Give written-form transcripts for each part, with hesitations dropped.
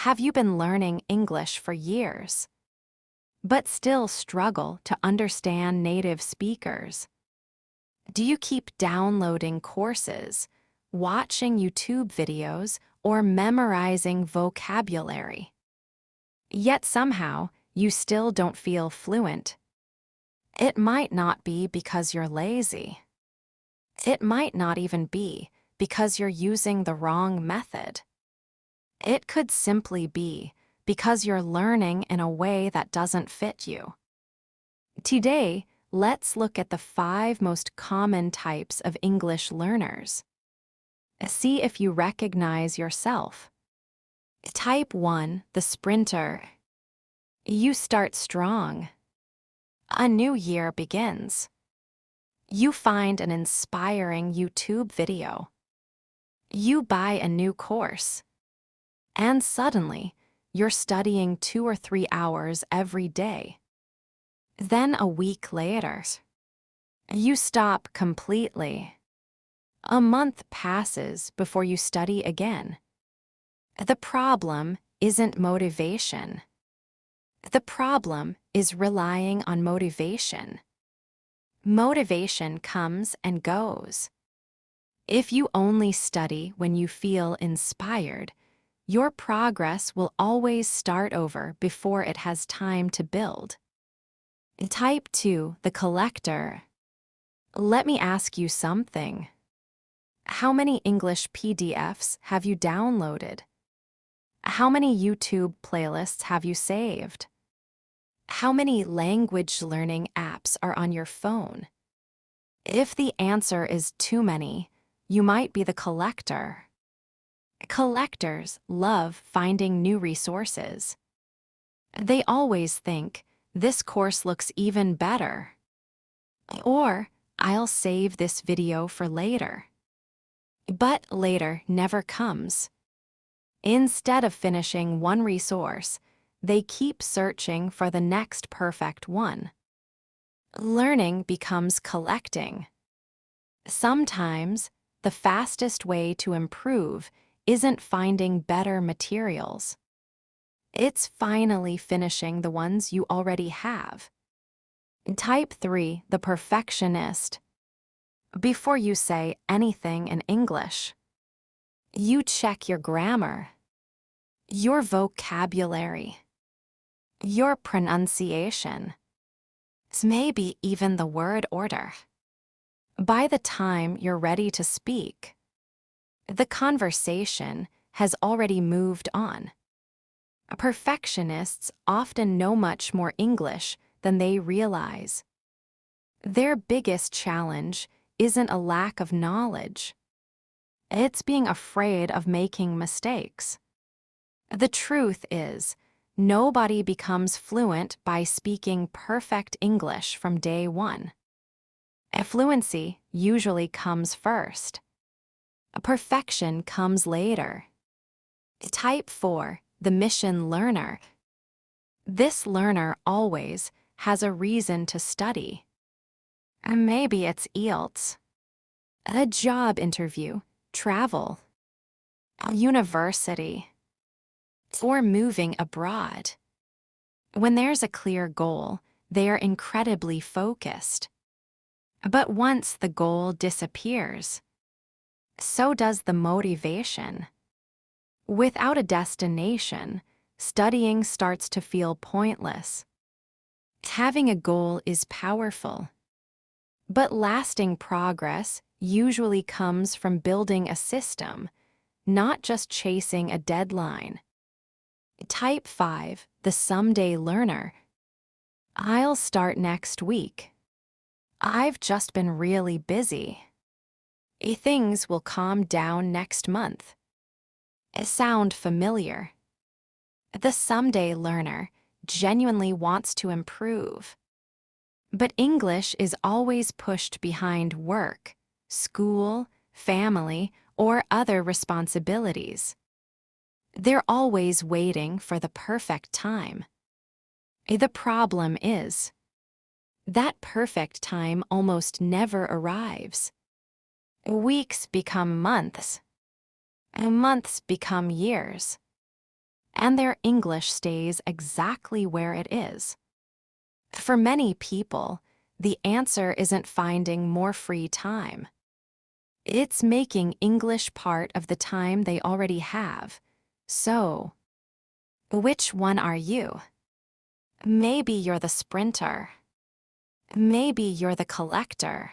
Have you been learning English for years, but still struggle to understand native speakers? Do you keep downloading courses, watching YouTube videos, or memorizing vocabulary? Yet somehow, you still don't feel fluent. It might not be because you're lazy. It might not even be because you're using the wrong method. It could simply be because you're learning in a way that doesn't fit you. Today, let's look at the 5 most common types of English learners. See if you recognize yourself. Type 1, the sprinter. You start strong. A new year begins. You find an inspiring YouTube video. You buy a new course. And suddenly, you're studying 2 or 3 hours every day. Then a week later, you stop completely. A month passes before you study again. The problem isn't motivation. The problem is relying on motivation. Motivation comes and goes. If you only study when you feel inspired, your progress will always start over before it has time to build. Type 2, the collector. Let me ask you something. How many English PDFs have you downloaded? How many YouTube playlists have you saved? How many language learning apps are on your phone? If the answer is too many, you might be the collector. Collectors love finding new resources. They always think, this course looks even better. Or, I'll save this video for later. But later never comes. Instead of finishing one resource, they keep searching for the next perfect one. Learning becomes collecting. Sometimes, the fastest way to improve isn't finding better materials. It's finally finishing the ones you already have. Type 3, the perfectionist. Before you say anything in English, you check your grammar, your vocabulary, your pronunciation, maybe even the word order. By the time you're ready to speak, the conversation has already moved on. Perfectionists often know much more English than they realize. Their biggest challenge isn't a lack of knowledge. It's being afraid of making mistakes. The truth is, nobody becomes fluent by speaking perfect English from day one. Fluency usually comes first. Perfection comes later. Type 4, the mission learner. This learner always has a reason to study. Maybe it's IELTS, a job interview, travel, a university, or moving abroad. When there's a clear goal, they are incredibly focused. But once the goal disappears, so does the motivation. Without a destination, studying starts to feel pointless. Having a goal is powerful, but lasting progress usually comes from building a system, not just chasing a deadline. Type 5, the someday learner. I'll start next week. I've just been really busy. Things will calm down next month. Sound familiar? The someday learner genuinely wants to improve. But English is always pushed behind work, school, family, or other responsibilities. They're always waiting for the perfect time. The problem is, that perfect time almost never arrives. Weeks become months. Months become years. and their English stays exactly where it is. For many people, the answer isn't finding more free time. It's making English part of the time they already have. So, which one are you? Maybe you're the sprinter. Maybe you're the collector.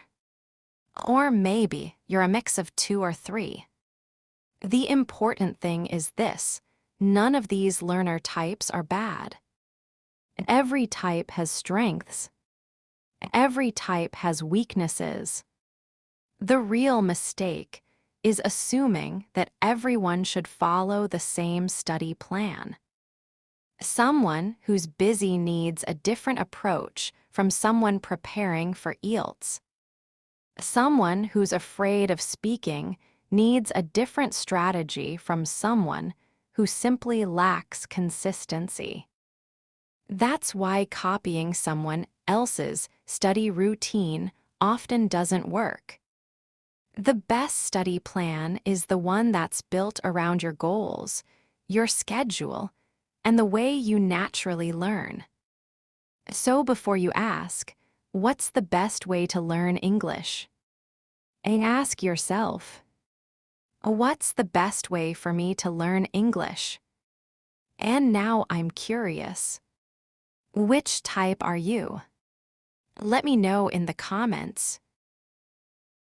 Or maybe you're a mix of 2 or 3. The important thing is this: none of these learner types are bad. Every type has strengths. Every type has weaknesses. The real mistake is assuming that everyone should follow the same study plan. Someone who's busy needs a different approach from someone preparing for IELTS. Someone who's afraid of speaking needs a different strategy from someone who simply lacks consistency. That's why copying someone else's study routine often doesn't work. The best study plan is the one that's built around your goals, your schedule, and the way you naturally learn. So before you ask, what's the best way to learn English? And ask yourself, what's the best way for me to learn English? And now I'm curious, which type are you? Let me know in the comments.